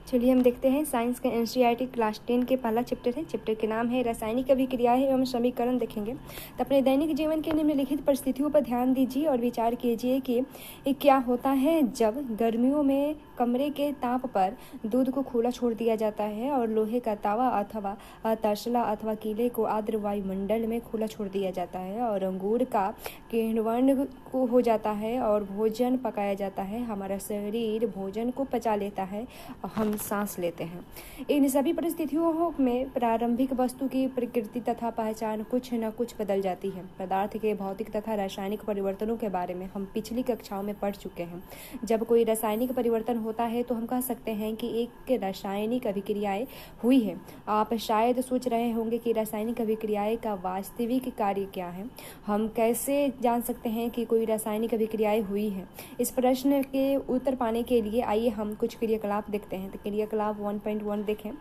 चलिए हम देखते हैं साइंस का एनसीईआरटी क्लास 10 के पहला चैप्टर है। चैप्टर के नाम है रासायनिक अभिक्रियाएं एवं समीकरण देखेंगे। तो अपने दैनिक जीवन के निम्नलिखित परिस्थितियों पर ध्यान दीजिए और विचार कीजिए कि क्या होता है जब गर्मियों में कमरे के ताप पर दूध को खुला छोड़ दिया जाता है और लोहे का तावा अथवा तसला अथवा कीले को आर्द्र वायुमंडल में खुला छोड़ दिया जाता है और अंगूर का किण्वन को हो जाता है और भोजन पकाया जाता है। हमारा शरीर भोजन को पचा लेता है और हम सांस लेते हैं। इन सभी परिस्थितियों में प्रारंभिक वस्तु की प्रकृति तथा पहचान कुछ न कुछ बदल जाती है। पदार्थ के भौतिक तथा रासायनिक परिवर्तनों के बारे में हम पिछली कक्षाओं में पढ़ चुके हैं। जब कोई रासायनिक परिवर्तन होता है तो हम कह सकते हैं कि एक रासायनिक अभिक्रियाएं हुई है। आप शायद सोच रहे होंगे कि रासायनिक अभिक्रियाएं का वास्तविक कार्य क्या है। हम कैसे जान सकते हैं कि कोई रासायनिक अभिक्रियाएं हुई है। इस प्रश्न के उत्तर पाने के लिए आइए हम कुछ क्रियाकलाप देखते हैं। तो क्रियाकलाप 1.1 देखें।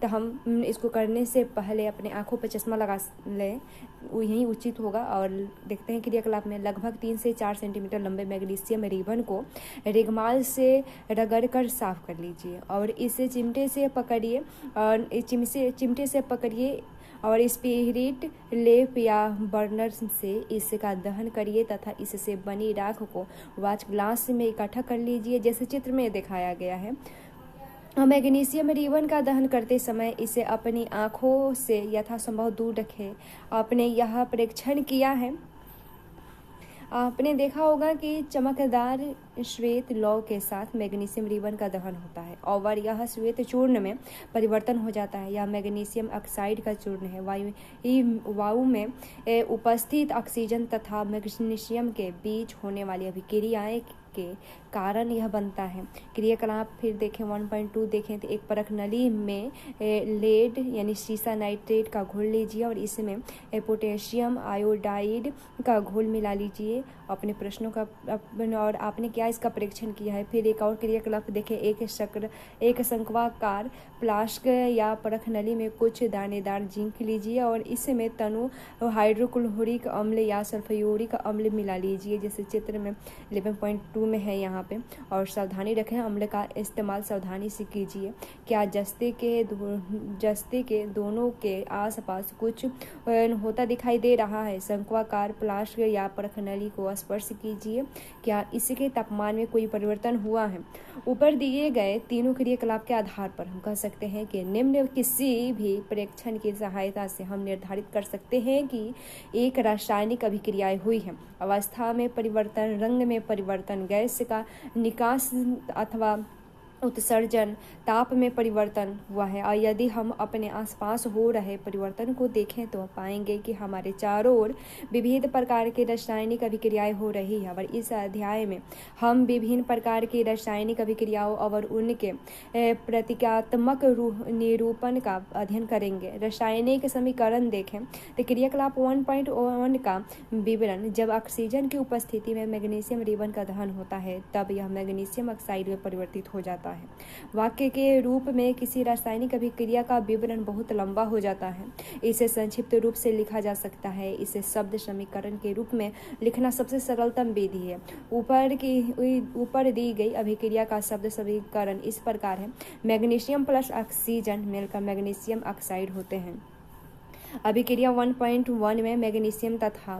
तो हम इसको करने से पहले अपने आंखों पर चश्मा लगा लें, यही उचित होगा। और देखते हैं क्रियाकलाप में लगभग 3 से 4 सेंटीमीटर लंबे मैग्नीशियम रिबन को रेगमाल से रगड़कर साफ कर लीजिए और इसे चिमटे से पकड़िए और स्पिरिट लेप या बर्नर से इसका दहन करिए तथा इससे बनी राख को वॉच ग्लास में इकट्ठा कर लीजिए जैसे चित्र में दिखाया गया है। मैग्नीशियम रिबन का दहन करते समय इसे अपनी आंखों से यथासंभव दूर रखें। आपने यह परीक्षण किया है। आपने देखा होगा कि चमकदार श्वेत लौ के साथ मैग्नीशियम रिबन का दहन होता है और यह श्वेत चूर्ण में परिवर्तन हो जाता है। यह मैग्नीशियम ऑक्साइड का चूर्ण है। वायु में उपस्थित ऑक्सीजन तथा मैग्नीशियम के बीच होने वाली अभिक्रियाएं के कारण यह बनता है। क्रियाकलाप फिर देखें 1.2 देखें। तो एक परख नली में लेड यानी सीसा नाइट्रेट का घोल लीजिए और इसमें पोटेशियम आयोडाइड का घोल मिला लीजिए। अपने प्रश्नों का और आपने क्या इसका परीक्षण किया है। फिर एक और क्रियाकलाप देखें। एक शंक्वाकार फ्लास्क या परख नली में कुछ दानेदार जिंक लीजिए और इसमें तनु हाइड्रोक्लोरिक अम्ल या सल्फ्यूरिक अम्ल मिला लीजिए जैसे चित्र में 11.2 में है यहाँ पे। और सावधानी रखें, अम्ल का इस्तेमाल सावधानी से कीजिए। क्या जस्ते के दोनों के आसपास कुछ होता दिखाई दे रहा है। शंक्वाकार फ्लास्क या परख नली को स्पर्श कीजिए। क्या इसके तापमान में कोई परिवर्तन हुआ है। ऊपर दिए गए तीनों क्रियाकलाप के आधार पर हम कह सकते हैं कि निम्न किसी भी परीक्षण की सहायता से हम निर्धारित कर सकते हैं कि एक रासायनिक अभिक्रिया हुई है। अवस्था में परिवर्तन, रंग में परिवर्तन, गैस का निकास अथवा उत्सर्जन, ताप में परिवर्तन हुआ है। और यदि हम अपने आसपास हो रहे परिवर्तन को देखें तो पाएंगे कि हमारे चारों ओर विविध प्रकार की रासायनिक अभिक्रियाएं हो रही है। और इस अध्याय में हम विभिन्न प्रकार की रासायनिक अभिक्रियाओं और उनके प्रतीकात्मक निरूपण का अध्ययन करेंगे। रासायनिक समीकरण देखें। तो क्रियाकलाप 1.1 का विवरण। जब ऑक्सीजन की उपस्थिति में मैग्नीशियम रिबन का दहन होता है तब यह मैग्नीशियम ऑक्साइड में परिवर्तित हो जाता है। वाक्य के रूप में किसी रासायनिक अभिक्रिया का विवरण बहुत लंबा हो जाता है। इसे संक्षिप्त रूप से लिखा जा सकता है। इसे शब्द समीकरण के रूप में लिखना सबसे सरलतम विधि है। ऊपर दी गई अभिक्रिया का शब्द समीकरण इस प्रकार है। मैग्नीशियम प्लस ऑक्सीजन मिलकर मैग्नीशियम ऑक्साइड होते हैं। अभिक्रिया 1.1 में मैग्नीशियम तथा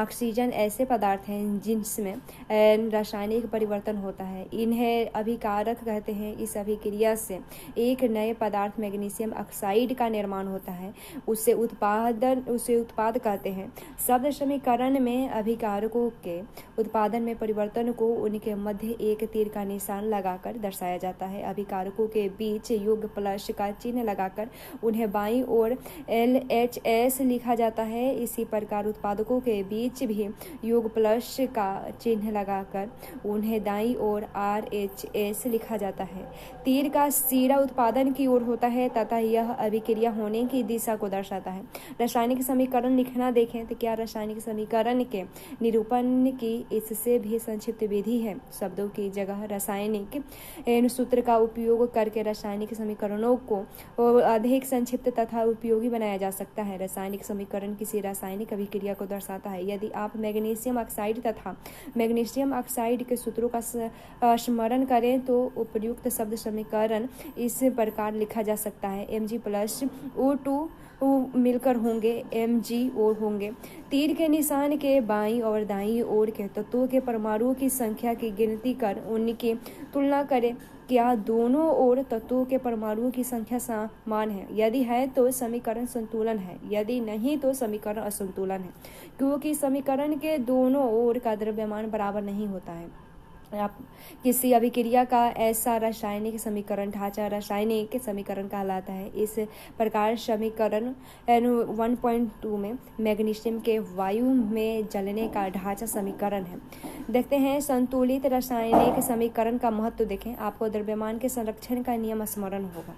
ऑक्सीजन ऐसे पदार्थ हैं जिनमें रासायनिक परिवर्तन होता है। इन्हें अभिकारक कहते हैं। इस अभिक्रिया से एक नए पदार्थ मैग्नीशियम ऑक्साइड का निर्माण होता है। उसे उत्पाद कहते हैं। शब्द समीकरण में अभिकारकों के उत्पादन में परिवर्तन को उनके मध्य एक तीर का निशान लगाकर दर्शाया जाता है। अभिकारकों के बीच योग प्लस का चिन्ह लगाकर उन्हें बाईं ओर LHS लिखा जाता है। इसी प्रकार उत्पादकों के बीच भी योग प्लस का चिन्ह लगाकर उन्हें दाईं ओर RHS लिखा जाता है। तीर का सिरा उत्पादन की ओर होता है तथा यह अभिक्रिया होने की दिशा को दर्शाता है। रासायनिक समीकरण लिखना देखें। तो क्या रासायनिक समीकरण के निरूपण की इससे भी संक्षिप्त विधि है। शब्दों की जगह रासायनिक सूत्र का उपयोग करके रासायनिक समीकरणों को अधिक संक्षिप्त तथा उपयोगी बनाया जा सकता है। सकता है। रासायनिक समीकरण किसी रासायनिक अभिक्रिया को दर्शाता है। यदि आप मैग्नीशियम ऑक्साइड तथा मैग्नीशियम ऑक्साइड के सूत्रों का स्मरण करें तो उपर्युक्त शब्द समीकरण इस प्रकार लिखा जा सकता है। Mg+O2 मिलकर होंगे MgO होंगे। तीर के निशान के बाईं और दाईं ओर के तत्वों के परमाणुओं की संख्या की गिनती कर उनकी तुलना करें। क्या दोनों ओर तत्वों के परमाणुओं की संख्या समान है? यदि है तो समीकरण संतुलन है, यदि नहीं तो समीकरण असंतुलन है, क्योंकि समीकरण के दोनों ओर का द्रव्यमान बराबर नहीं होता है। आप किसी अभिक्रिया का ऐसा रासायनिक समीकरण ढांचा रासायनिक समीकरण कहलाता है। इस प्रकार समीकरण 1.2 में मैग्नीशियम के वायु में जलने का ढांचा समीकरण है। देखते हैं संतुलित रासायनिक समीकरण का महत्व देखें। आपको द्रव्यमान के संरक्षण का नियम स्मरण होगा,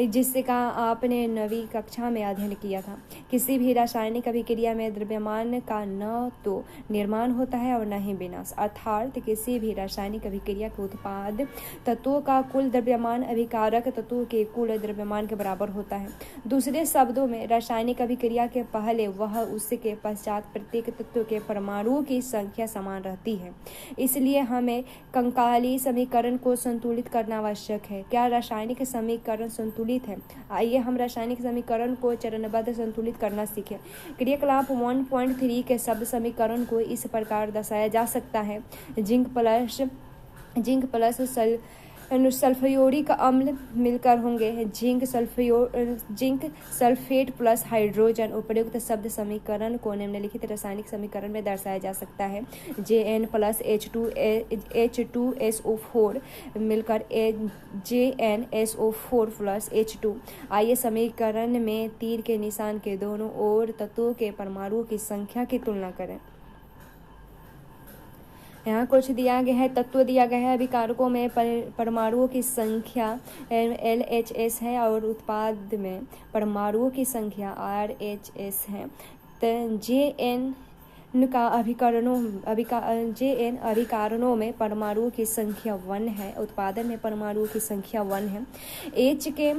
जिसका आपने 9वीं कक्षा में अध्ययन किया था। किसी भी रासायनिक अभिक्रिया में द्रव्यमान का न तो निर्माण होता है और न ही विनाश, अर्थात किसी भी रासायनिक अभिक्रिया के उत्पाद तत्वों का कुल द्रव्यमान अभिकारक तत्वों के कुल द्रव्यमान के बराबर होता है। दूसरे शब्दों में रासायनिक अभिक्रिया के पहले वह उसके पश्चात प्रत्येक तत्व के परमाणुओं की संख्या समान रहती है। इसलिए हमें कंकाली समीकरण को संतुलित करना आवश्यक है। क्या रासायनिक समीकरण संतुलित है? आइए हम रासायनिक समीकरण को चरणबद्ध संतुलित करना सीखें। क्रियाकलाप 1.3 के शब्द समीकरण को इस प्रकार दर्शाया जा सकता है। जिंक प्लस सल्फ्यूरिक अम्ल मिलकर होंगे जिंक सल्फेट प्लस हाइड्रोजन। उपयुक्त शब्द समीकरण को निम्नलिखित रासायनिक समीकरण में दर्शाया जा सकता है। Jn प्लस H2SO4 मिलकर JnSO4 प्लस H2। आइए समीकरण में तीर के निशान के दोनों ओर तत्वों के परमाणुओं की संख्या की तुलना करें। यहाँ कुछ दिया गया है, तत्व दिया गया है। अभिकारकों में परमाणुओं की संख्या LHS है और उत्पाद में परमाणुओं की संख्या RHS है। तो JN अभिकरणों में परमाणुओं की संख्या 1 है, उत्पादन में परमाणुओं की संख्या 1 है। H के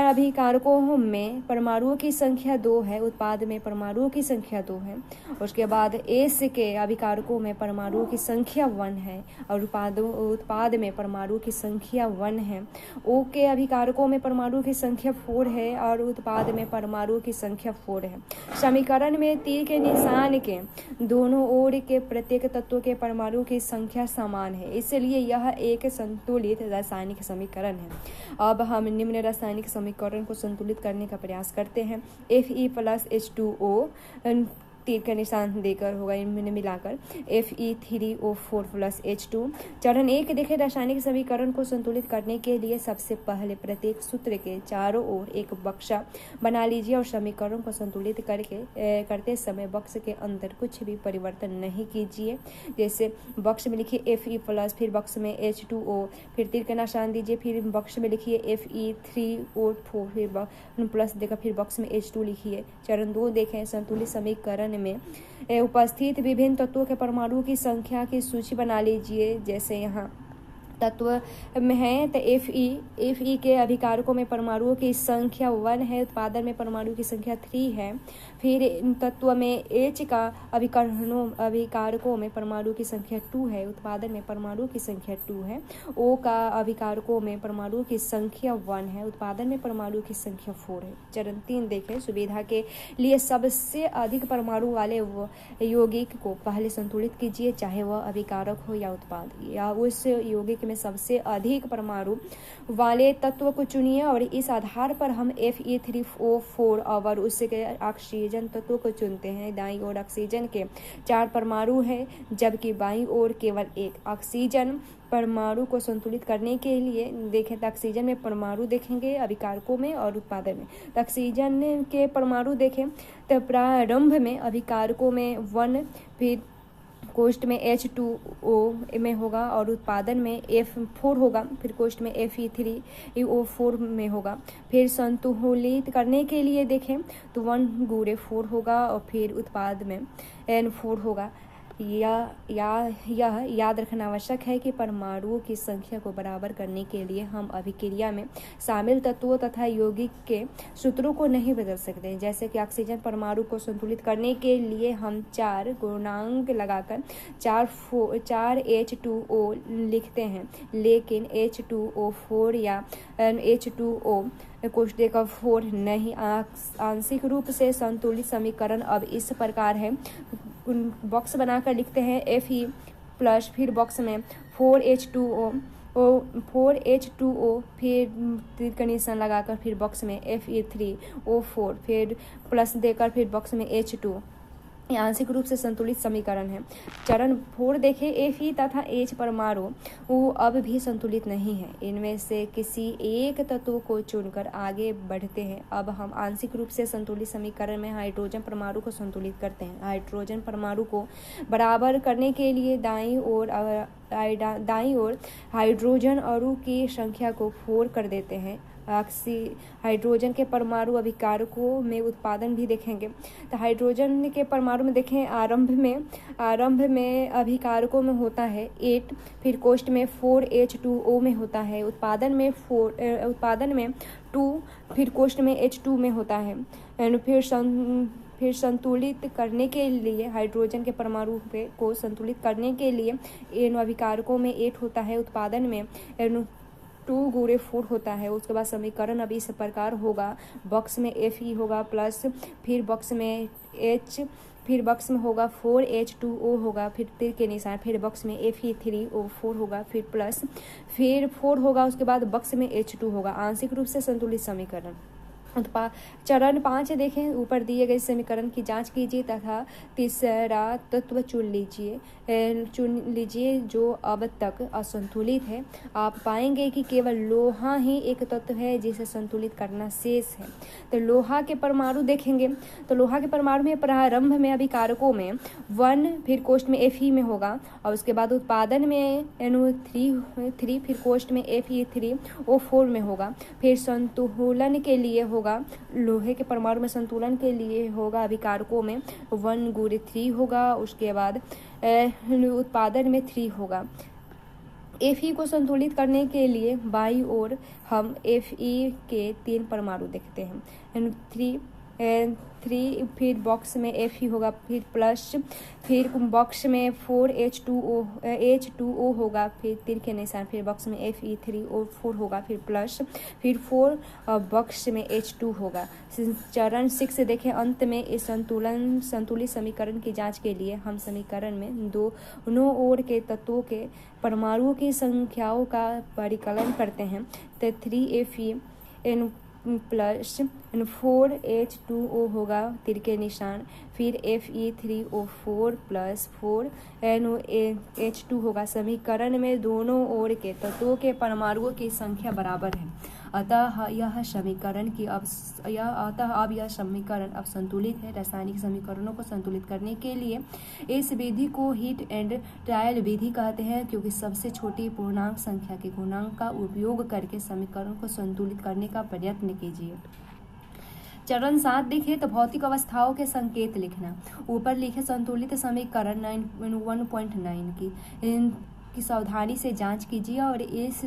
अभिकारकों में परमाणुओं की संख्या 2 है, उत्पाद में परमाणुओं की संख्या 2 है। उसके बाद S के अभिकारकों में परमाणुओं की संख्या 1 है और उत्पाद में परमाणुओं की संख्या 1 है। O के अभिकारकों में परमाणुओं की संख्या 4 है और उत्पाद में परमाणुओं की संख्या 4 है। समीकरण में तीर के निशान के दोनों ओर के प्रत्येक तत्व के परमाणुओं की संख्या समान है, इसलिए यह एक संतुलित रासायनिक समीकरण है। अब हम निम्न रासायनिक समीकरण को संतुलित करने का प्रयास करते हैं। Fe+H2O तीर का निशान देकर होगा, इनमें मिलाकर Fe3O4 प्लस H2। चरण 1 देखें। रासायनिक समीकरण को संतुलित करने के लिए सबसे पहले प्रत्येक सूत्र के चारों ओर एक बक्सा बना लीजिए और समीकरण को संतुलित करते समय बक्स के अंदर कुछ भी परिवर्तन नहीं कीजिए। जैसे बक्स में लिखिए Fe प्लस, फिर बक्स में H2O, फिर तीर का निशान दीजिए, फिर बक्स में लिखिए Fe3O4, फिर प्लस देकर फिर बक्स में H2 लिखिए। चरण 2 देखें। संतुलित समीकरण में उपस्थित विभिन्न तत्वों के परमाणुओं की संख्या की सूची बना लीजिए। जैसे यहाँ तत्व में है तो Fe के अभिकारकों में परमाणुओं की संख्या 1 है, उत्पादन में परमाणु की संख्या 3 है। फिर तत्व में H का अभिकारकों में परमाणु की संख्या 2 है, उत्पादन में परमाणु की संख्या 2 है। O का अभिकारकों में परमाणु की संख्या 1 है, उत्पादन में परमाणु की संख्या 4 है। चरण 3 देखें। सुविधा के लिए सबसे अधिक परमाणु वाले यौगिक को पहले संतुलित कीजिए, चाहे वह अभिकारक हो या उत्पाद। या उस यौगिक में सबसे अधिक परमाणु वाले तत्व को चुनिए और इस आधार पर हम Fe3O4 और उसके ऑक्सीजन तत्व को चुनते हैं। दाईं ओर ऑक्सीजन के 4 परमाणु हैं, जबकि बाईं ओर केवल 1। ऑक्सीजन परमाणु को संतुलित करने के लिए देखें तो ऑक्सीजन में परमाणु देखेंगे अभिकारकों में और उत्पादन में। तो ऑक्सीजन के परमाणु देखें तो प्रारंभ में अभिकारकों में 1, फिर कोष्ठ में H2O में होगा और उत्पादन में F4 होगा, फिर कोष्ठ में Fe3O4 में होगा। फिर संतुलित करने के लिए देखें तो 1 × 4 होगा और फिर उत्पाद में N4 होगा। यह याद रखना आवश्यक है कि परमाणुओं की संख्या को बराबर करने के लिए हम अभिक्रिया में शामिल तत्वों तथा यौगिक के सूत्रों को नहीं बदल सकते। जैसे कि ऑक्सीजन परमाणु को संतुलित करने के लिए हम 4 गुणांक लगाकर 4 H2O लिखते हैं, लेकिन H2O4 या H2O कोष्ठक का 4 नहीं। आंशिक रूप से संतुलित समीकरण अब इस प्रकार है, बॉक्स बनाकर लिखते हैं Fe प्लस, फिर बॉक्स में 4H2O, फिर तीर का निशान लगाकर फिर बॉक्स में Fe3O4, फिर प्लस देकर फिर बॉक्स में H2। आंशिक रूप से संतुलित समीकरण है। चरण 4 देखें, Fe तथा H परमाणु वो अब भी संतुलित नहीं है। इनमें से किसी एक तत्व को चुनकर आगे बढ़ते हैं। अब हम आंशिक रूप से संतुलित समीकरण में हाइड्रोजन परमाणु को संतुलित करते हैं। हाइड्रोजन परमाणु को बराबर करने के लिए दाईं ओर हाइड्रोजन अणु की संख्या को 4 कर देते हैं। हाइड्रोजन के परमाणु अभिकारकों में उत्पादन भी देखेंगे। तो हाइड्रोजन के परमाणु में देखें, आरंभ में अभिकारकों में होता है 8, फिर कोष्ठ में 4H2O में होता है, उत्पादन में 2, फिर कोष्ठ में H2 में होता है। फिर संतुलित करने के लिए हाइड्रोजन के परमाणु को संतुलित करने के लिए इन अभिकारकों में 8 होता है, उत्पादन में 2 × 4 होता है। उसके बाद समीकरण अब इस प्रकार होगा, बॉक्स में Fe होगा प्लस, फिर बॉक्स में H, फिर बॉक्स में होगा 4H2O होगा, फिर तीर के निशान, फिर बॉक्स में Fe3O4 होगा, फिर प्लस, फिर 4 होगा, उसके बाद बॉक्स में H2 होगा। आंशिक रूप से संतुलित समीकरण। चरण 5 देखें, ऊपर दिए गए समीकरण की जांच कीजिए तथा तीसरा तत्व चुन लीजिए जो अब तक असंतुलित है। आप पाएंगे कि केवल लोहा ही एक तत्व है जिसे संतुलित करना शेष है। तो लोहा के परमाणु देखेंगे, तो लोहा के परमाणु में प्रारंभ में अभिकारकों में 1, फिर कोष्ठ में Fe में होगा, और उसके बाद उत्पादन में NO3, फिर कोष्ठ में Fe3O4 में होगा। फिर संतुलन के लिए होगा, लोहे के परमाणु में संतुलन के लिए होगा अभिकारकों में 1 × 3 होगा, उसके बाद उत्पादन में 3 होगा। Fe को संतुलित करने के लिए बाईं ओर हम Fe के 3 परमाणु देखते हैं, 3, फिर बॉक्स में Fe होगा, फिर प्लस, फिर बॉक्स में 4H2O होगा, फिर तीर के निशान, फिर बॉक्स में Fe3O4 होगा, फिर प्लस, फिर 4 बॉक्स में H2 होगा। चरण 6 देखें, अंत में इस संतुलित समीकरण की जांच के लिए हम समीकरण में दोनों ओर के तत्वों के परमाणुओं की संख्याओं का परिकलन करते हैं। तो 3Fe प्लस 4H2O होगा, तीर के निशान, फिर Fe3O4 प्लस 4NOH2 होगा। समीकरण में दोनों ओर के तत्वों के परमाणुओं की संख्या बराबर है, अतः यह समीकरण अब संतुलित है। रासायनिक समीकरणों को संतुलित करने के लिए इस विधि को हीट एंड ट्रायल विधि कहते हैं, क्योंकि सबसे छोटी पूर्णांक संख्या के गुणांक का उपयोग करके समीकरण को संतुलित करने का प्रयत्न कीजिए। चरण 7 देखें, तो भौतिक अवस्थाओं के संकेत लिखना। ऊपर लिखे संतुलित समीकरण 1.9 की सावधानी से जांच कीजिए और इस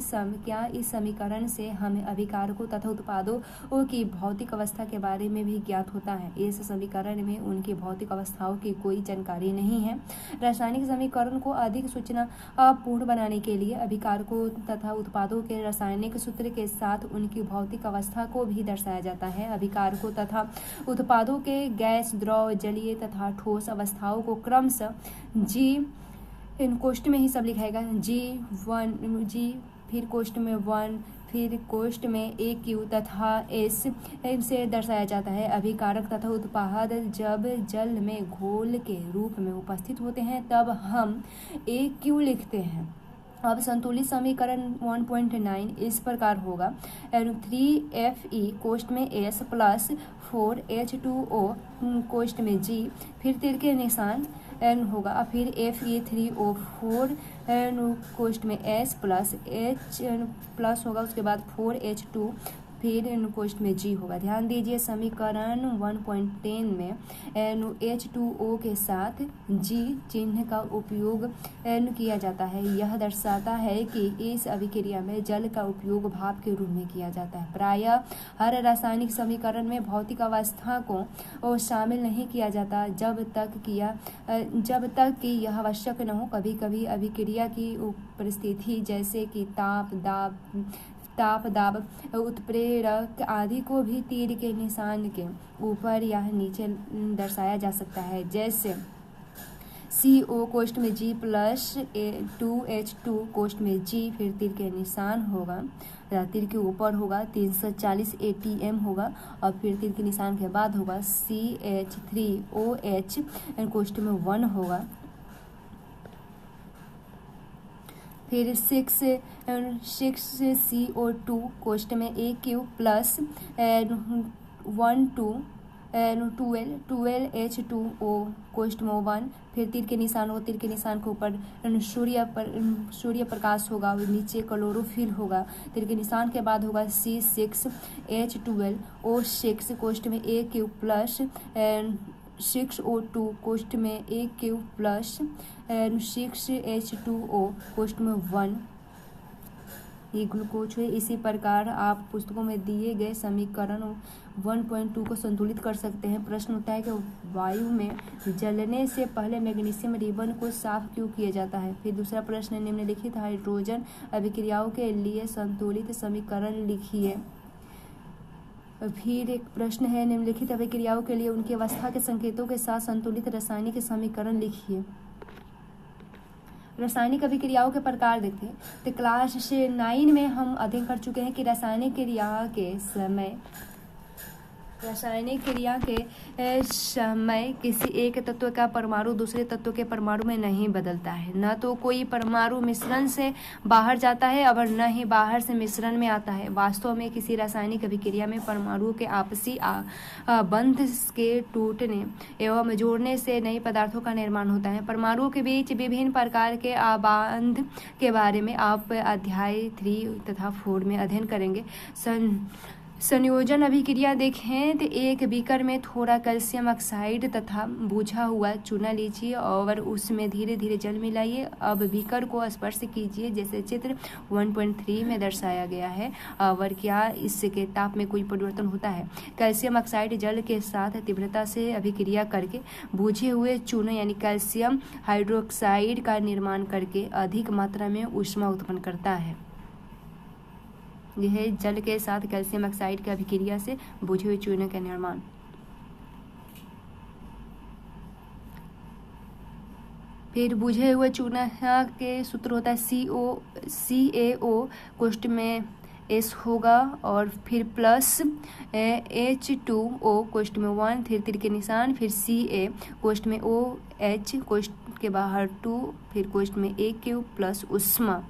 समीकरण से हमें अभिकारकों तथा उत्पादों की भौतिक अवस्था के बारे में भी ज्ञात होता है। इस समीकरण में उनकी भौतिक अवस्थाओं की कोई जानकारी नहीं है। रासायनिक समीकरण को अधिक सूचनापूर्ण बनाने के लिए अभिकारकों तथा उत्पादों के रासायनिक सूत्र के साथ उनकी भौतिक अवस्था को भी दर्शाया जाता है। अभिकारकों तथा उत्पादों के गैस, द्रव, जलीय तथा ठोस अवस्थाओं को क्रमशः G, इन कोष्ठ में ही सब लिखाएगा, G, फिर कोष्ठ में 1, फिर कोष्ठ में AQ तथा S से दर्शाया जाता है। अभिकारक तथा उत्पाद जब जल में घोल के रूप में उपस्थित होते हैं तब हम AQ लिखते हैं। अब संतुलित समीकरण 1.9 इस प्रकार होगा, 3Fe कोष्ठ में S प्लस 4H2O कोष्ठ में G, फिर तीर के निशान N होगा, फिर Fe3O4 कोष्ठ में S प्लस H प्लस होगा, उसके बाद 4H2 फिर कोष्ट में जी होगा। ध्यान दीजिए समीकरण 1.10 में H2O के साथ जी चिन्ह का उपयोग किया जाता है। यह दर्शाता है कि इस अभिक्रिया में जल का उपयोग भाप के रूप में किया जाता है। प्रायः हर रासायनिक समीकरण में भौतिक अवस्था को शामिल नहीं किया जाता जब तक कि यह आवश्यक न हो। कभी कभी अभिक्रिया की परिस्थिति जैसे कि ताप दाब उत्प्रेरक आदि को भी तीर के निशान के ऊपर या नीचे दर्शाया जा सकता है, जैसे CO कोष्ठ में G प्लस 2H2 कोष्ठ में G, फिर तीर के निशान होगा, तीर के ऊपर होगा 340 ATM होगा और फिर तीर के निशान के बाद होगा CH3OH कोष्ठ में 1 होगा, फिर 6CO2 कोष्ठ में AQ प्लस 12H2O कोष्ठ में 1, फिर तीर के निशान हो, तीर के निशान के ऊपर सूर्य प्रकाश होगा और नीचे क्लोरोफिल होगा। तीर के निशान के बाद होगा C6H12O6 कोष्ठ में AQ प्लस 6O2 कोष्ठ में AQ प्लस 6H2O कोष्ठ में 1, ये ग्लूकोज है। इसी प्रकार आप पुस्तकों में दिए गए समीकरण 1.2 को संतुलित कर सकते हैं। प्रश्न उठता है कि वायु में जलने से पहले मैग्नीशियम रिबन को साफ क्यों किया जाता है। फिर दूसरा प्रश्न निम्नलिखित हाइड्रोजन अभिक्रियाओं के लिए संतुलित समीकरण लिखिए। फिर एक प्रश्न है निम्नलिखित अभिक्रियाओं के लिए उनकी अवस्था के संकेतों के साथ संतुलित रासायनिक समीकरण लिखिए। रासायनिक अभिक्रियाओं के प्रकार देखते हैं। तो क्लास 9 में हम अध्ययन कर चुके हैं कि रासायनिक क्रिया के समय किसी एक तत्व का परमाणु दूसरे तत्व के परमाणु में नहीं बदलता है। न तो कोई परमाणु मिश्रण से बाहर जाता है और न ही बाहर से मिश्रण में आता है। वास्तव में किसी रासायनिक अभिक्रिया में परमाणुओं के आपसी बंध के टूटने एवं जोड़ने से नए पदार्थों का निर्माण होता है। परमाणुओं के बीच विभिन्न प्रकार के आबंध के बारे में आप अध्याय 3 तथा 4 में अध्ययन करेंगे। संयोजन अभिक्रिया देखें तो एक बीकर में थोड़ा कैल्शियम ऑक्साइड तथा बुझा हुआ चूना लीजिए और उसमें धीरे धीरे जल मिलाइए। अब बीकर को स्पर्श कीजिए जैसे चित्र 1.3 में दर्शाया गया है। और क्या इसके ताप में कोई परिवर्तन होता है। कैल्शियम ऑक्साइड जल के साथ तीव्रता से अभिक्रिया करके बुझे हुए चूना यानी कैल्शियम हाइड्रोक्साइड का निर्माण करके अधिक मात्रा में ऊष्मा उत्पन्न करता है। यह जल के साथ कैल्शियम ऑक्साइड की अभिक्रिया से बुझे हुए चूने का निर्माण। फिर बुझे हुए चूना के सूत्र होता है CaO कोष्ठ में S होगा और फिर प्लस H2O कोष्ठ में 1, फिर तीर के निशान, फिर Ca कोष्ठ में OH कोष्ठ के बाहर 2, फिर कोष्ठ में AQ प्लस ऊष्मा।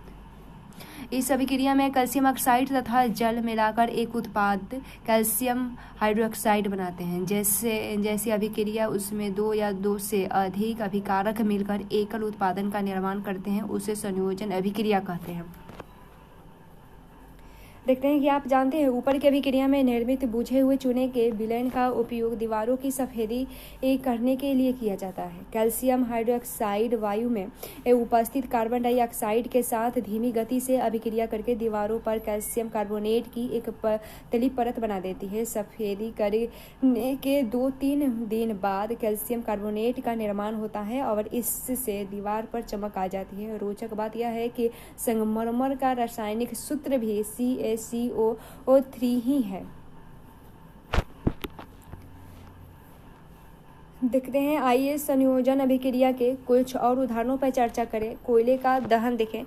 इस अभिक्रिया में कैल्शियम ऑक्साइड तथा जल मिलाकर एक उत्पाद कैल्शियम हाइड्रोक्साइड बनाते हैं। जैसे अभिक्रिया उसमें 2 या 2 से अधिक अभिकारक मिलकर एकल उत्पादन का निर्माण करते हैं, उसे संयोजन अभिक्रिया कहते हैं। देखते हैं कि आप जानते हैं ऊपर की अभिक्रिया में निर्मित बुझे हुए चूने के विलयन का उपयोग दीवारों की सफेदी करने के लिए किया जाता है। कैल्शियम हाइड्रोक्साइड वायु में उपस्थित कार्बन डाइऑक्साइड के साथ धीमी गति से अभिक्रिया करके दीवारों पर कैल्शियम कार्बोनेट की एक पतली परत बना देती है। सफेदी करने के 2-3 दिन बाद कैल्शियम कार्बोनेट का निर्माण होता है और इससे दीवार पर चमक आ जाती है। रोचक बात यह है कि संगमरमर का रासायनिक सूत्र भी CaCO3 ही है। देखते हैं, आइए संयोजन अभिक्रिया के कुछ और उदाहरणों पर चर्चा करें। कोयले का दहन देखें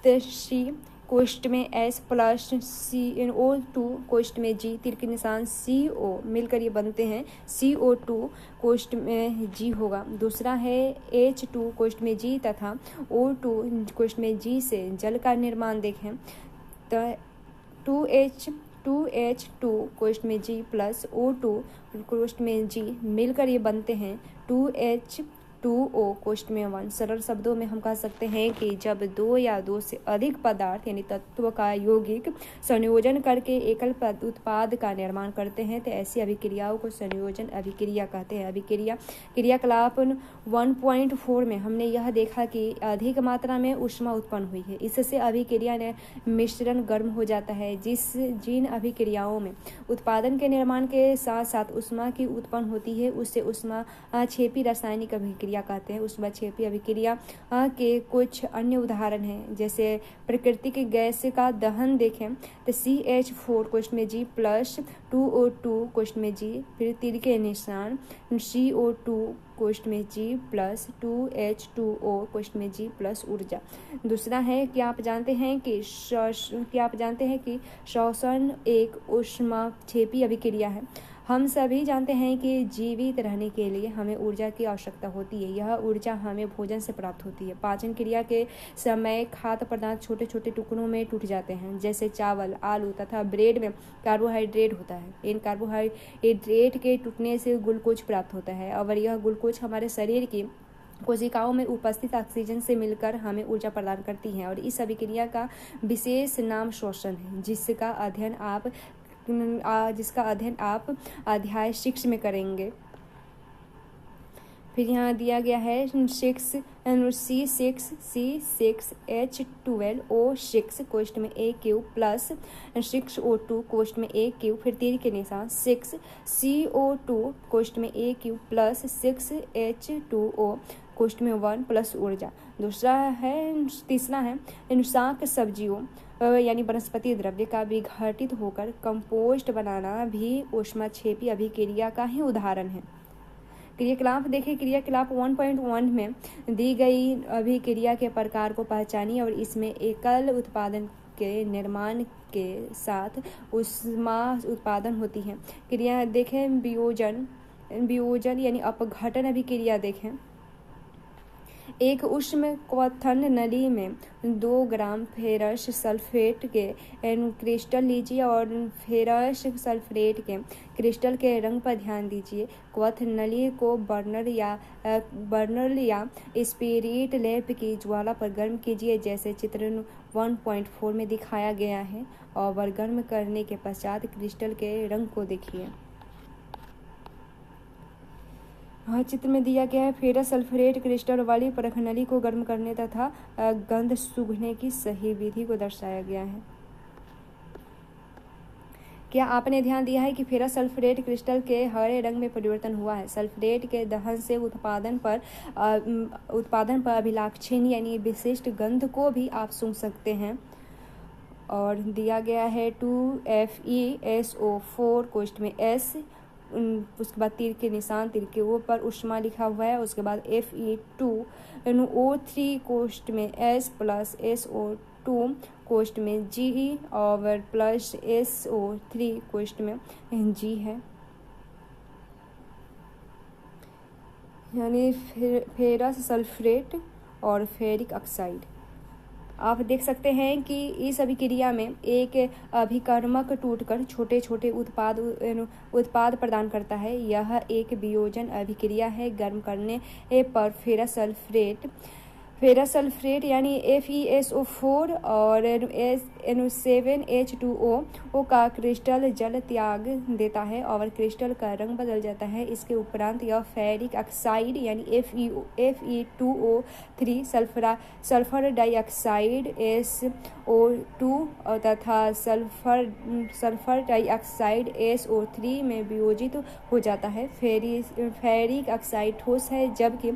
तो C कोष्ठ में S प्लस CO2 कोष्ठ में G, तीर के निशान CO मिलकर ये बनते हैं CO2 कोष्ठ में G होगा। दूसरा है H2 कोष्ठ में G तथा O2 कोष्ठ में G से जल का निर्माण देखें तो 2H2 कोष्ठ में G प्लस O2 कोष्ठ में G मिलकर ये बनते हैं 2H 2O कोष्ठ में 1। सरल शब्दों में हम कह सकते हैं कि जब 2 या 2 से अधिक पदार्थ यानी तत्व का यौगिक संयोजन करके एकल उत्पाद का निर्माण करते हैं तो ऐसी अभिक्रियाओं को संयोजन अभिक्रिया कहते हैं। अभिक्रिया क्रियाकलाप 1.4 में हमने यह देखा कि अधिक मात्रा में ऊष्मा उत्पन्न हुई है। इससे अभिक्रिया ने मिश्रण गर्म हो जाता है। जिन अभिक्रियाओं में उत्पादन के निर्माण के साथ साथ ऊष्मा की उत्पन्न होती है उससे ऊष्मा छेपी रासायनिक अभिक्रिया कहते हैं। ऊष्मा छेपी अभिक्रिया के कुछ अन्य उदाहरण हैं, जैसे प्राकृतिक गैस का दहन देखें तो CH4 कोष्ठ में G प्लस 2O2 कोष्ठ में G, फिर तीर के निशान CO2 कोष्ठ में G प्लस 2H2O कोष्ठ में G प्लस ऊर्जा। दूसरा है कि आप जानते हैं कि श्वसन एक ऊष्माक्षेपी अभिक्रिया है। हम सभी जानते हैं कि जीवित रहने के लिए हमें ऊर्जा की आवश्यकता होती है। यह ऊर्जा हमें भोजन से प्राप्त होती है। पाचन क्रिया के समय खाद्य पदार्थ छोटे छोटे टुकड़ों में टूट जाते हैं, जैसे चावल, आलू तथा ब्रेड में कार्बोहाइड्रेट होता है। इन कार्बोहाइड्रेट के टूटने से ग्लूकोज प्राप्त होता है और यह ग्लूकोज हमारे शरीर की कोशिकाओं में उपस्थित ऑक्सीजन से मिलकर हमें ऊर्जा प्रदान करती है। और इस अभिक्रिया का विशेष नाम श्वसन है, जिसका अध्ययन आप अध्याय 6 में करेंगे। फिर यहाँ दिया गया है C6H12O6 कोष्ठ में A3 प्लस 6O2 कोष्ठ में A3, फिर तीर के निशान 6CO2 कोष्ठ में A3 प्लस 6H2O कोष्ठ में 1 प्लस ऊर्जा। तीसरा है शाक सब्जियों यानी वनस्पति द्रव्य का विघटित होकर कंपोस्ट बनाना भी ऊष्माक्षेपी अभिक्रिया का ही उदाहरण है। क्रियाकलाप देखें। क्रियाकलाप 1.1 में दी गई अभिक्रिया के प्रकार को पहचानिए और इसमें एकल उत्पादन के निर्माण के साथ ऊष्मा उत्पादन होती है। क्रिया देखें। वियोजन यानी अपघटन अभिक्रिया देखें। एक ऊष्म क्वथन नली में 2 ग्राम फेरस सल्फेट के क्रिस्टल लीजिए और फेरस सल्फेट के क्रिस्टल के रंग पर ध्यान दीजिए। क्वथन नली को बर्नर या स्पिरिट लैंप की ज्वाला पर गर्म कीजिए, जैसे चित्र 1.4 में दिखाया गया है, और गर्म करने के पश्चात क्रिस्टल के रंग को देखिए। चित्र में दिया गया है फेरस सल्फेट क्रिस्टल वाली परख नली को गर्म करने तथा गंध सूंघने की सही विधि को दर्शाया गया है। क्या आपने ध्यान दिया है कि फेरस सल्फेट क्रिस्टल के हरे रंग में परिवर्तन हुआ है? सल्फेट के दहन से उत्पादन पर अभिलाक्षणीय यानी विशिष्ट गंध को भी आप सूंघ सकते हैं। और दिया गया है 2FeSO4 कोष्ठ में S, उसके बाद तीर के निशान, तीर के ऊपर ऊष्मा लिखा हुआ है। उसके बाद Fe2O3 कोष्ठ में S प्लस SO2 कोष्ठ में G और प्लस SO3 कोष्ठ में G है, यानी फेरस सल्फेट और फेरिक ऑक्साइड। आप देख सकते हैं कि इस अभिक्रिया में एक अभिकर्मक टूटकर छोटे छोटे उत्पाद प्रदान करता है। यह एक वियोजन अभिक्रिया है। गर्म करने पर फेरस सल्फेट यानी FeSO4 और N7H2O का क्रिस्टल जल त्याग देता है और क्रिस्टल का रंग बदल जाता है। इसके उपरांत यह फेरिक ऑक्साइड यानी Fe2O3 सल्फर डाइऑक्साइड SO2 तथा सल्फर डाइऑक्साइड SO3 में वियोजित हो जाता है। फेरिक ऑक्साइड ठोस है, जबकि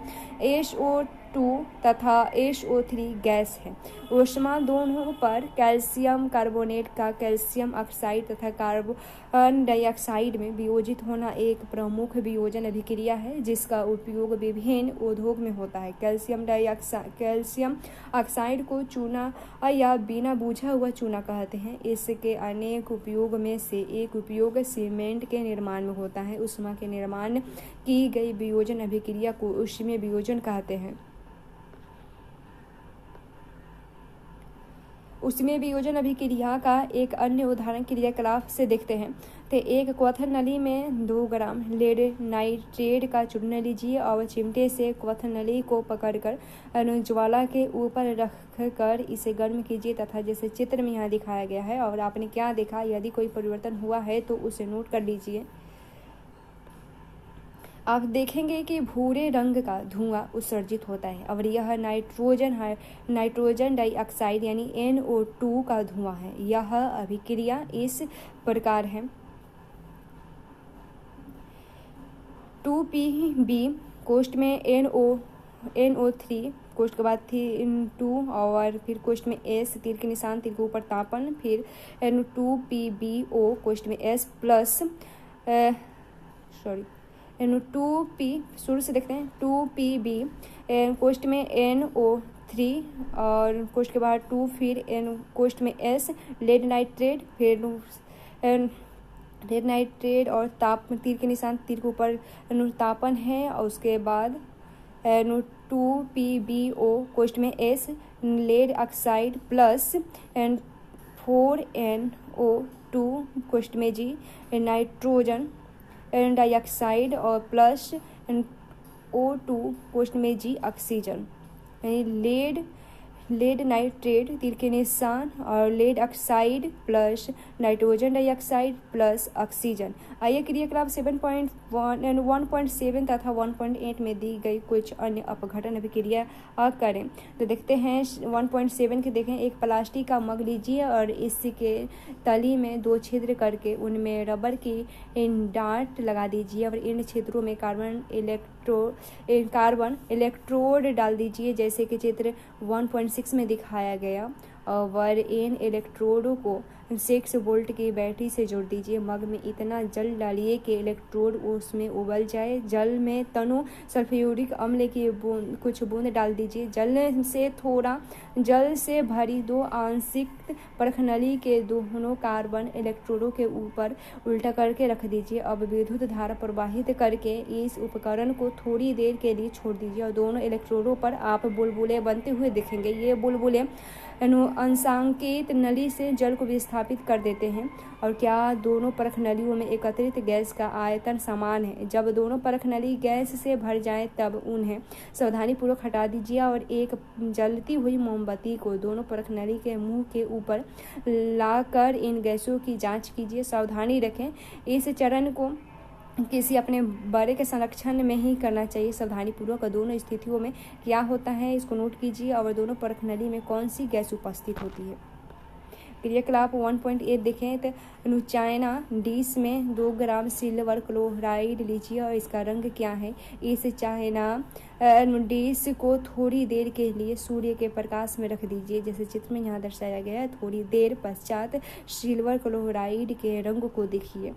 SO2 तथा SO3 गैस है। ऊष्मा दोनों पर कैल्शियम कार्बोनेट का कैल्शियम ऑक्साइड तथा कार्बन डाइऑक्साइड में वियोजित होना एक प्रमुख वियोजन अभिक्रिया है, जिसका उपयोग विभिन्न उद्योग में होता है। कैल्शियम ऑक्साइड को चूना या बिना बुझा हुआ चूना कहते हैं। इसके अनेक उपयोग में से एक उपयोग सीमेंट के निर्माण में होता है। ऊष्मा के निर्माण की गई वियोजन अभिक्रिया को ऊष्मीय वियोजन कहते हैं। उसमें वियोजन अभिक्रिया का एक अन्य उदाहरण क्रियाकलाप से देखते हैं। तो एक क्वथन नली में 2 ग्राम लेड नाइट्रेट का चूर्ण लीजिए और चिमटे से क्वथन नली को पकड़कर ज्वाला के ऊपर रखकर इसे गर्म कीजिए तथा जैसे चित्र में यहाँ दिखाया गया है। और आपने क्या देखा, यदि कोई परिवर्तन हुआ है तो उसे नोट कर लीजिए। आप देखेंगे कि भूरे रंग का धुआं उत्सर्जित होता है और यह नाइट्रोजन डाइऑक्साइड यानी NO2 का धुआं है। यह अभिक्रिया इस प्रकार है। 2PB कोष्ठ में NO3 कोष्ठ के बाद 2 और फिर कोष्ठ में S, तीर के निशान, तीर के ऊपर तापन, फिर N2PbO कोष्ठ में S प्लस N2P शुरू से देखते हैं 2PB कोष्ठ में NO3 और कोष्ठ के बाद 2, फिर कोष्ठ में S लेड नाइट्रेट, फिर लेड नाइट्रेट और तीर के निशान, तीर के ऊपर तापन है और उसके बाद N2PbO कोष्ठ में S lead oxide plus N4NO2 कोष्ठ में G नाइट्रोजन डाइऑक्साइड और प्लस O2 कोष्ठ में G ऑक्सीजन, यानी लेड नाइट्रेट तीर के निशान और lead oxide plus nitrogen dioxide plus oxygen. आइए क्रियाकलाप 1.7 तथा 1.8 में दी गई कुछ अन्य अपघटन अभिक्रिया करें। तो देखते हैं 1.7 के देखें। एक प्लास्टिक का मग लीजिए और इसके तली में 2 छिद्र करके उनमें रबर की डांट लगा दीजिए और इन छिद्रों में कार्बन इलेक्ट्रोड डाल दीजिए जैसे कि चित्र 1.6 में दिखाया गया। और इन इलेक्ट्रोडों को 6 वोल्ट की बैटरी से जोड़ दीजिए। मग में इतना जल डालिए कि इलेक्ट्रोड उसमें उबल जाए। जल में तनु सल्फ्यूरिक अम्ल की कुछ बूंद डाल दीजिए। जल से भरी 2 आंशिक परखनली के दोनों कार्बन इलेक्ट्रोडों के ऊपर उल्टा करके रख दीजिए। अब विद्युत धारा प्रवाहित करके इस उपकरण को थोड़ी देर के लिए छोड़ दीजिए और दोनों इलेक्ट्रोडों पर आप बुलबुले बनते हुए दिखेंगे। ये बुलबुले अंशांकित नली से जल को विस्थापित कर देते हैं। और क्या दोनों परख नलियों में एकत्रित गैस का आयतन समान है? जब दोनों परख नली गैस से भर जाएं तब उन्हें सावधानीपूर्वक हटा दीजिए और एक जलती हुई मोमबत्ती को दोनों परख नली के मुंह के ऊपर लाकर इन गैसों की जांच कीजिए। सावधानी रखें, इस चरण को किसी अपने बड़े के संरक्षण में ही करना चाहिए। सावधानीपूर्वक दोनों स्थितियों में क्या होता है इसको नोट कीजिए और दोनों परख नली में कौन सी गैस उपस्थित होती है। क्रियाकलाप 1.8 देखें तो चाइना डिश में 2 ग्राम सिल्वर क्लोराइड लीजिए और इसका रंग क्या है। इस चाइना डिश को थोड़ी देर के लिए सूर्य के प्रकाश में रख दीजिए जैसे चित्र में यहाँ दर्शाया गया है। थोड़ी देर पश्चात सिल्वर क्लोराइड के रंग को देखिए।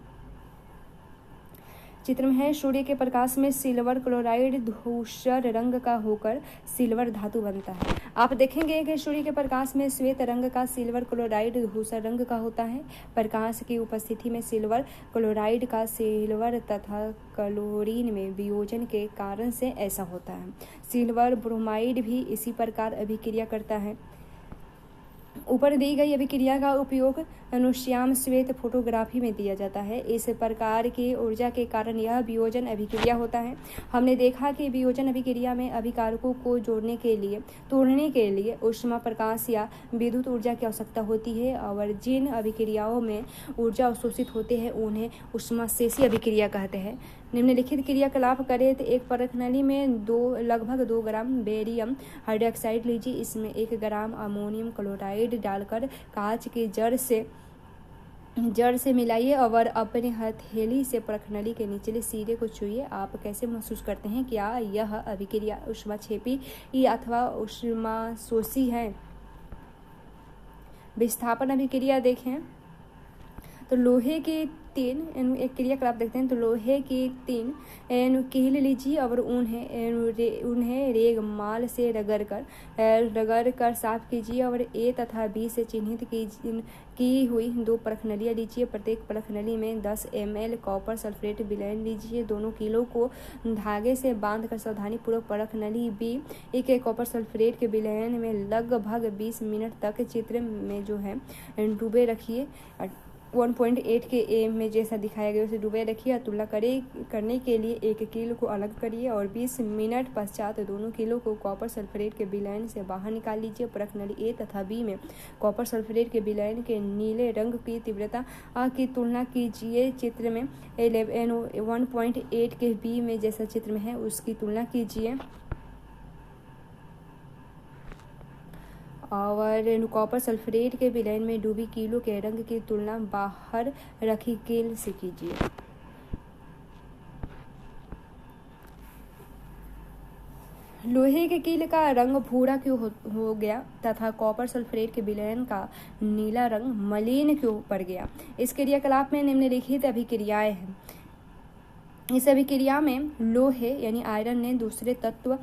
चित्र में है सूर्य के प्रकाश में सिल्वर क्लोराइड धूसर रंग का होकर सिल्वर धातु बनता है। आप देखेंगे कि सूर्य के प्रकाश में श्वेत रंग का सिल्वर क्लोराइड धूसर रंग का होता है। प्रकाश की उपस्थिति में सिल्वर क्लोराइड का सिल्वर तथा क्लोरीन में वियोजन के कारण से ऐसा होता है। सिल्वर ब्रोमाइड भी इसी प्रकार अभिक्रिया करता है। ऊपर दी गई अभिक्रिया का उपयोग अनुश्याम श्वेत फोटोग्राफी में दिया जाता है। इस प्रकार की ऊर्जा के कारण यह वियोजन अभिक्रिया होता है। हमने देखा कि वियोजन अभिक्रिया में अभिकारकों को तोड़ने के लिए ऊष्मा, प्रकाश या विद्युत ऊर्जा की आवश्यकता होती है और जिन अभिक्रियाओं में ऊर्जा अवशोषित होते हैं उन्हें ऊष्माशेषी अभिक्रिया कहते हैं। निम्नलिखित क्रियाकलाप करें तो एक परखनली में लगभग 2 ग्राम बेरियम हाइड्रोक्साइड लीजिए। इसमें 1 ग्राम अमोनियम क्लोराइड डालकर कांच की जड़ से मिलाइए और अपने हथेली से परखनली के निचले सिरे को छुइए। आप कैसे महसूस करते हैं? क्या यह अभिक्रिया ऊष्माक्षेपी अथवा ऊष्माशोषी है? विस्थापन अभिक्रिया देखें तो लोहे के तीन एक क्रियाकलाप देखते हैं। तो लोहे की तीन कील लीजिए और उन्हें रेगमाल से रगड़ कर साफ कीजिए और ए तथा बी से चिन्हित की हुई 2 परखनलियाँ लीजिए। प्रत्येक परखनली में 10 ml कॉपर सल्फेट विलयन लीजिए। दोनों कीलों को धागे से बांधकर सावधानीपूर्वक परखनली बी एक कॉपर सल्फेट के विलयन में लगभग 20 मिनट तक चित्र में जो है डूबे रखिए। 1.8 के ए में जैसा दिखाया गया उसे डूबे रखिए और तुलना करने के लिए एक कील को अलग करिए और 20 मिनट पश्चात दोनों कीलों को कॉपर सल्फेट के विलयन से बाहर निकाल लीजिए। परखनली ए तथा बी में कॉपर सल्फेट के विलयन के नीले रंग की तीव्रता की तुलना कीजिए। चित्र में 1.8 के बी में जैसा चित्र में है उसकी तुलना कीजिए और कॉपर सल्फेट के विलयन में डूबी कीलों के रंग की तुलना बाहर रखी कील से कीजिए। लोहे के कील का रंग भूरा क्यों हो गया तथा कॉपर सल्फेट के विलयन का नीला रंग मलिन क्यों पड़ गया? इस क्रियाकलाप में निम्नलिखित अभिक्रियाएं हैं। इस अभिक्रिया में लोहे यानी आयरन ने दूसरे तत्व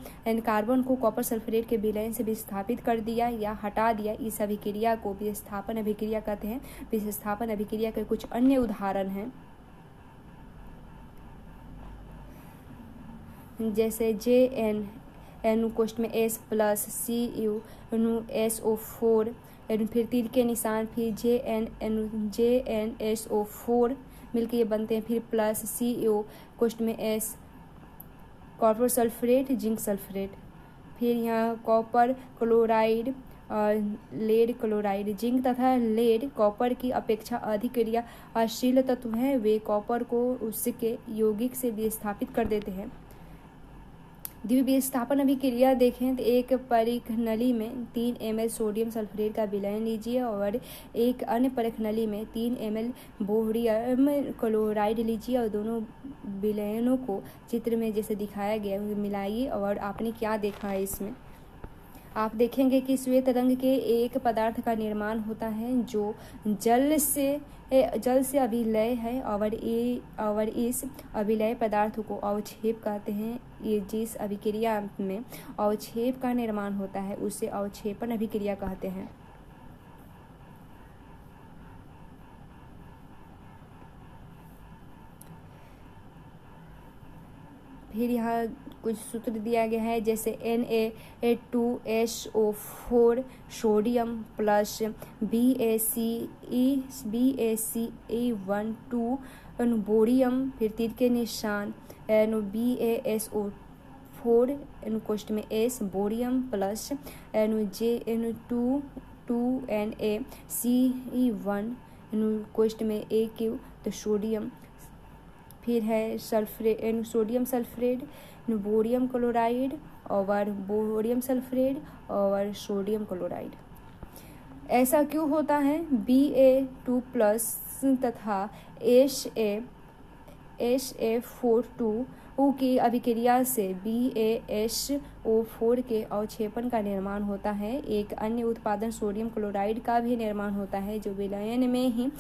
कार्बन को कॉपर सल्फेट के विलयन से विस्थापित कर दिया या हटा दिया। इस अभिक्रिया को विस्थापन अभिक्रिया कहते हैं। विस्थापन अभिक्रिया के कुछ अन्य उदाहरण हैं जैसे JN कोष्ठ में S प्लस CuSO4 फिर तीर के निशान फिर JnSO4 मिलकर ये बनते हैं। फिर प्लस CO कोष्ठ में S copper sulphate zinc sulphate. फिर यहाँ कॉपर क्लोराइड और लेड क्लोराइड। जिंक तथा लेड कॉपर की अपेक्षा अधिक क्रियाशील तत्व हैं। वे कॉपर को उसके यौगिक से विस्थापित कर देते हैं। द्विविस्थापन अभिक्रिया देखें तो एक परिघनली में 3 ml सोडियम सल्फेट का विलयन लीजिए और एक अन्य परिघनली में 3 ml बोरियम क्लोराइड लीजिए और दोनों विलयनों को चित्र में जैसे दिखाया गया है मिलाइए। और आपने क्या देखा है इसमें आप देखेंगे कि श्वेत रंग के एक पदार्थ का निर्माण होता है जो जल से अभिलय है और इस अभिलय पदार्थ को अवक्षेप कहते हैं। ये जिस अभिक्रिया में अवक्षेप का निर्माण होता है उसे अवक्षेपण अभिक्रिया कहते हैं। फिर यहाँ कुछ सूत्र दिया गया है जैसे Na2SO4 sodium plus BaCe12 bohrium फिर तीर के निशान BaSO4 कोष्ठ में S बोरियम प्लस JN2NaCe1 कोष्ठ में AQ तो सोडियम। फिर है सोडियम सल्फेट बोरियम क्लोराइड और बोरियम सल्फेट और सोडियम क्लोराइड। ऐसा क्यों होता है? Ba2 प्लस तथा HA4 की अभिक्रिया से BaSO4 के अवक्षेपण का निर्माण होता है। एक अन्य उत्पादन सोडियम क्लोराइड का भी निर्माण होता है जो विलयन में ही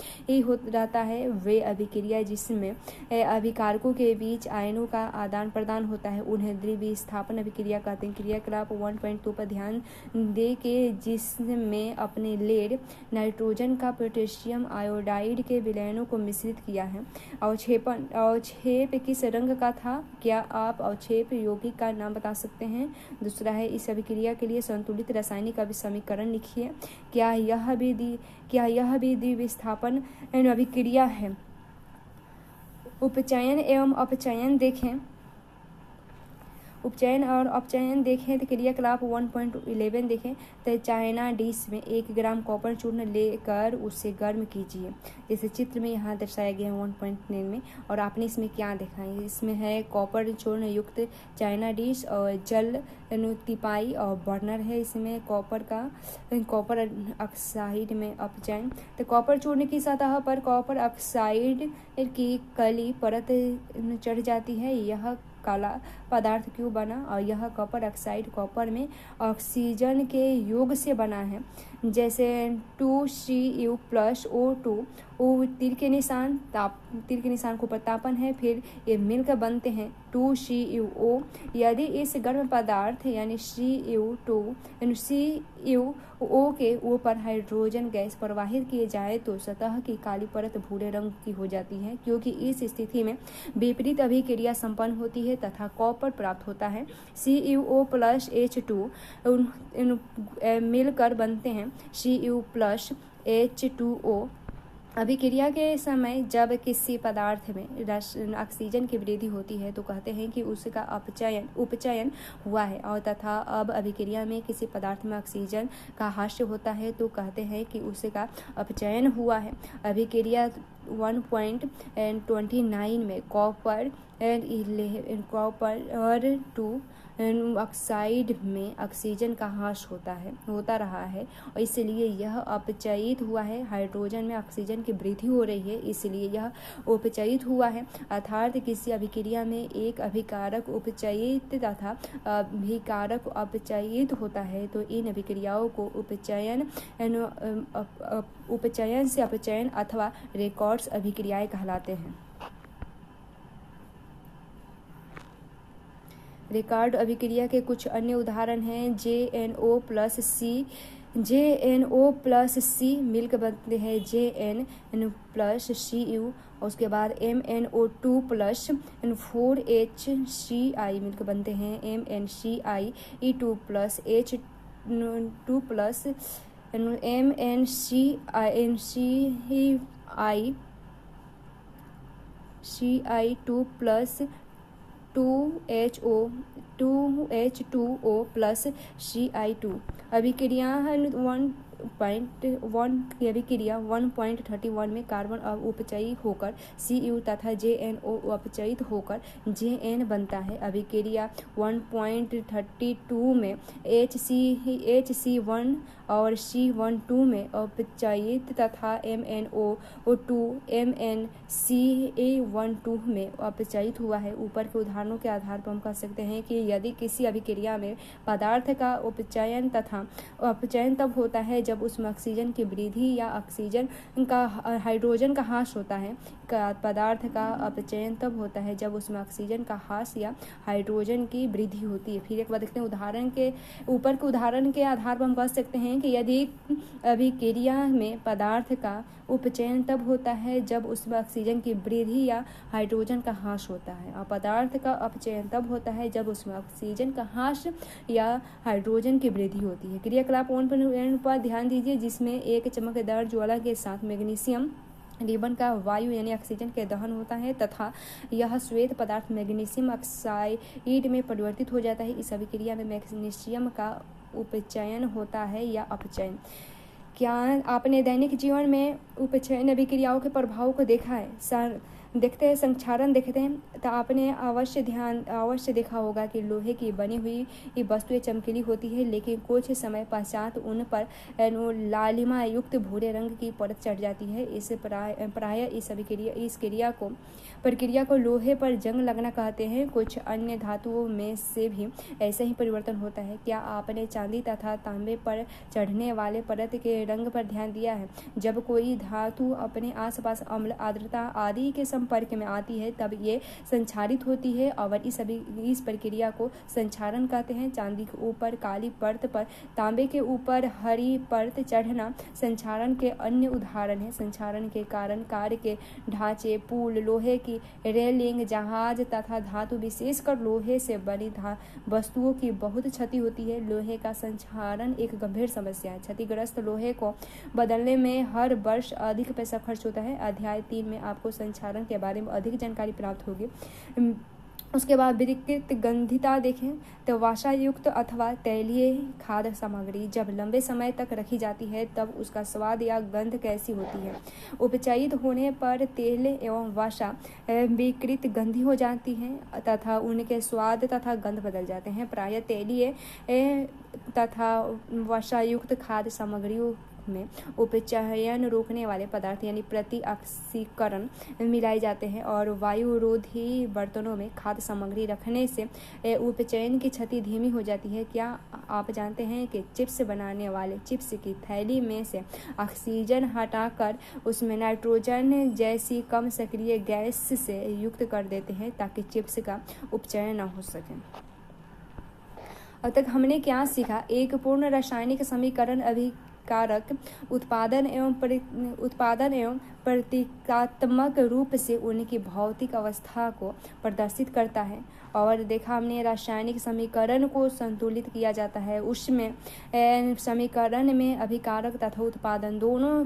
हो रहता है। वे अभिक्रिया जिसमें अभिकारकों के बीच आयनों का आदान प्रदान होता है उन्हें द्विविस्थापन अभिक्रिया कहते हैं। क्रियाकलाप 1.2 पर ध्यान दे के जिसमें अपने लेड नाइट्रोजन का पोटेशियम आयोडाइड के विलयनों को मिश्रित किया है। अवक्षेप किस रंग का था? क्या आप अवक्षेप यौगिक का नाम बता सकते हैं? दूसरा है इस अभिक्रिया के लिए संतुलित रासायनिक समीकरण लिखिए। क्या यह भी द्विविस्थापन अभिक्रिया है? उपचयन एवं अपचयन देखें। उपचयन और अपचयन देखें तो क्रियाकलाप 1.11 देखें तो चाइना डिश में 1 ग्राम कॉपर चूर्ण लेकर उसे गर्म कीजिए जैसे चित्र में यहाँ दर्शाया गया है 1.9 में। और आपने इसमें क्या देखा है? इसमें है कॉपर चूर्ण युक्त चाइना डिश और जल तिपाई और बर्नर है। इसमें कॉपर ऑक्साइड में अपचयन। तो कॉपर चूर्ण की सतह पर कॉपर ऑक्साइड की काली परत चढ़ जाती है। यह काला पदार्थ क्यों बना? और यह कॉपर ऑक्साइड कॉपर में ऑक्सीजन के योग से बना है जैसे 2Cu+O2, O तीर के निशान के ऊपर तापन है, फिर ये मिलकर बनते हैं 2CuO। यदि इस गर्म पदार्थ यानी CuO के ऊपर हाइड्रोजन गैस प्रवाहित किए जाए तो सतह की काली परत भूरे रंग की हो जाती है, क्योंकि इस स्थिति में विपरीत अभिक्रिया संपन्न होती है तथा कॉपर प्राप्त होता है। Cu+H2 मिलकर बनते हैं Cu+H2O। अभिक्रिया के समय जब किसी पदार्थ में ऑक्सीजन की वृद्धि होती है तो कहते हैं कि उसका उपचयन हुआ है, और तथा अब अभिक्रिया में किसी पदार्थ में ऑक्सीजन का ह्रास होता है तो कहते हैं कि उसका अपचयन हुआ है। अभिक्रिया 1.29 में कॉपर और 2 ऑक्साइड में ऑक्सीजन का ह्रास होता रहा है और इसलिए यह अपचयित हुआ है। हाइड्रोजन में ऑक्सीजन की वृद्धि हो रही है, इसलिए यह उपचयित हुआ है। अर्थात किसी अभिक्रिया में एक अभिकारक उपचयित तथा अभिकारक अपचयित होता है तो इन अभिक्रियाओं को उपचयन से अपचयन अथवा रेडॉक्स अभिक्रियाएं कहलाते हैं। रेडॉक्स अभिक्रिया के कुछ अन्य उदाहरण हैं। JNO+C मिलकर बनते हैं JN+Cu, और उसके बाद MnO2+4HCl मिलकर बनते हैं MnCl2+Ci2+H2O+Ci2। अभिक्रिया 1.31 में कार्बन उपचयी होकर Cu तथा JNO अपचयित होकर Jn बनता है। अभिक्रिया 1.32 में HC1 और C12 में अपचयित तथा MnO2 MnCa12 में अपचयित हुआ है। ऊपर के उदाहरणों के आधार पर हम कह सकते हैं कि यदि किसी अभिक्रिया में पदार्थ का अपचयन तब होता है जब उसमें ऑक्सीजन की वृद्धि या हाइड्रोजन का ह्रास होता है। पदार्थ का अपचयन तब होता है जब उसमें ऑक्सीजन का ह्रास या हाइड्रोजन की वृद्धि होती है। फिर एक बार देखते हैं ऊपर के उदाहरण के आधार पर हम कह सकते हैं कि यदि अभिक्रिया में पदार्थ का उपचयन तब होता है जब उसमें ऑक्सीजन की वृद्धि या हाइड्रोजन का ह्रास होता है, और पदार्थ का अपचयन तब होता है जब उसमें ऑक्सीजन का ह्रास या हाइड्रोजन की वृद्धि होती है। क्रियाकलाप 1 पर ध्यान दीजिए, जिसमें एक चमकदार ज्वाला के साथ मैग्नीशियम रिबन का वायु यानी ऑक्सीजन के दहन होता है तथा यह श्वेत पदार्थ मैग्नीशियम ऑक्साइड में परिवर्तित हो जाता है। इस अभिक्रिया में मैग्नीशियम का उपचयन होता है या अपचयन। क्या आपने दैनिक जीवन में उपचयन अभिक्रियाओं के प्रभाव को देखा है? देखते हैं, संक्षारण देखते हैं तो आपने अवश्य देखा होगा कि लोहे की बनी हुई वस्तुएं चमकीली होती है, लेकिन कुछ समय पश्चात उन पर लालिमा युक्त भूरे रंग की परत चढ़ जाती है। इस प्राय इस प्रक्रिया को लोहे पर जंग लगना कहते हैं। कुछ अन्य धातुओं में से भी ऐसा ही परिवर्तन होता है। क्या आपने चांदी तथा तांबे पर चढ़ने वाले परत के रंग पर ध्यान दिया है? जब कोई धातु अपने आसपास अम्ल, आर्द्रता आदि के संपर्क में आती है तब ये संक्षारित होती है और इस प्रक्रिया को संक्षारण कहते हैं। चांदी के ऊपर काली परत पर तांबे के ऊपर हरी परत चढ़ना संक्षारण के अन्य उदाहरण है। संक्षारण के कारण कार के ढांचे, पुल, लोहे की रेलिंग, जहाज तथा धातु विशेषकर लोहे से बनी वस्तुओं की बहुत क्षति होती है। लोहे का संक्षारण एक गंभीर समस्या है। क्षतिग्रस्त लोहे को बदलने में हर वर्ष अधिक पैसा खर्च होता है। अध्याय 3 में आपको संक्षारण के बारे में अधिक जानकारी प्राप्त होगी। उसके बाद विकृत गंधिता देखें तो वसायुक्त अथवा तैलीय खाद्य सामग्री जब लंबे समय तक रखी जाती है तब उसका स्वाद या गंध कैसी होती है? उपचयित होने पर तेल एवं वसा विकृत गंधी हो जाती हैं तथा उनके स्वाद तथा गंध बदल जाते हैं। प्रायः तैलीय तथा वसायुक्त खाद्य सामग्रियों में उपचयन रोकने वाले पदार्थ यानी प्रतिऑक्सीकरण मिलाए जाते हैं और वायुरोधी बर्तनों में खाद्य सामग्री रखने से उपचयन की क्षति धीमी हो जाती है। क्या आप जानते हैं कि चिप्स बनाने वाले चिप्स की थैली में से ऑक्सीजन हटाकर उसमें नाइट्रोजन जैसी कम सक्रिय गैस से युक्त कर देते हैं ताकि चिप्स का उपचयन न हो सके। अब तक हमने क्या सीखा? एक पूर्ण रासायनिक समीकरण अभिकारक उत्पादन एवं प्रतीकात्मक रूप से उनकी भौतिक अवस्था को प्रदर्शित करता है। और देखा हमने रासायनिक समीकरण को संतुलित किया जाता है, उसमें समीकरण में अभिकारक तथा उत्पादन दोनों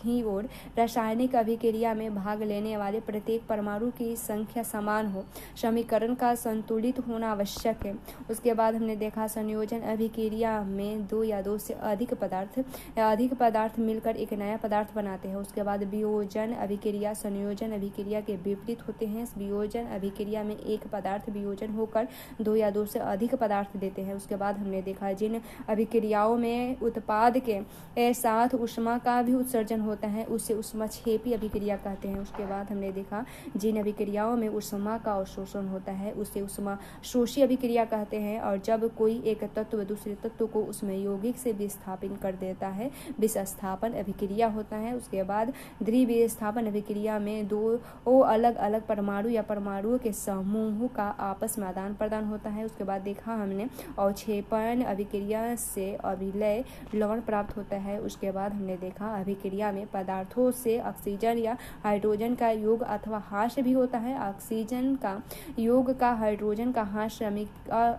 ही ओर रासायनिक अभिक्रिया में भाग लेने वाले प्रत्येक परमाणु की संख्या समान हो, समीकरण का संतुलित होना आवश्यक है। उसके बाद हमने देखा संयोजन अभिक्रिया में दो या दो से अधिक पदार्थ मिलकर एक नया पदार्थ बनाते हैं। उसके बाद वियोजन अभिक्रिया संयोजन अभिक्रिया के विपरीत होते हैं। वियोजन अभिक्रिया में एक पदार्थ वियोजन होकर दो या दो से अधिक पदार्थ देते हैं। उसके बाद हमने देखा जिन अभिक्रियाओं में उत्पाद के साथ ऊष्मा का भी उत्सर्जन होता है उसे ऊष्माक्षेपी अभिक्रिया कहते हैं। उसके बाद हमने देखा जिन अभिक्रियाओं में ऊष्मा का अवशोषण होता है उसे ऊष्माशोषी अभिक्रिया कहते हैं। और जब कोई एक तत्व दूसरे तत्व को उसमें यौगिक से विस्थापन कर देता है विस्थापन अभिक्रिया होता है। उसके बाद द्विविस्थापन अभिक्रिया में दो अलग अलग परमाणु या परमाणुओं के समूह का आपस में आदान प्रदान होता है। उसके बाद देखा हमने अवक्षेपण अभिक्रिया से अभिलय लवण प्राप्त होता है। उसके बाद हमने देखा अभिक्रिया में पदार्थों से ऑक्सीजन या हाइड्रोजन का योग अथवा ह्रास भी होता है। ऑक्सीजन का योग का हाइड्रोजन का ह्रास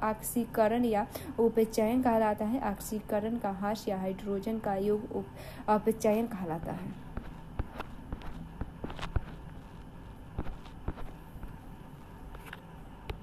ऑक्सीकरण या उपचयन कहलाता है। ऑक्सीकरण का ह्रास या हाइड्रोजन का योग अपचयन कहलाता है।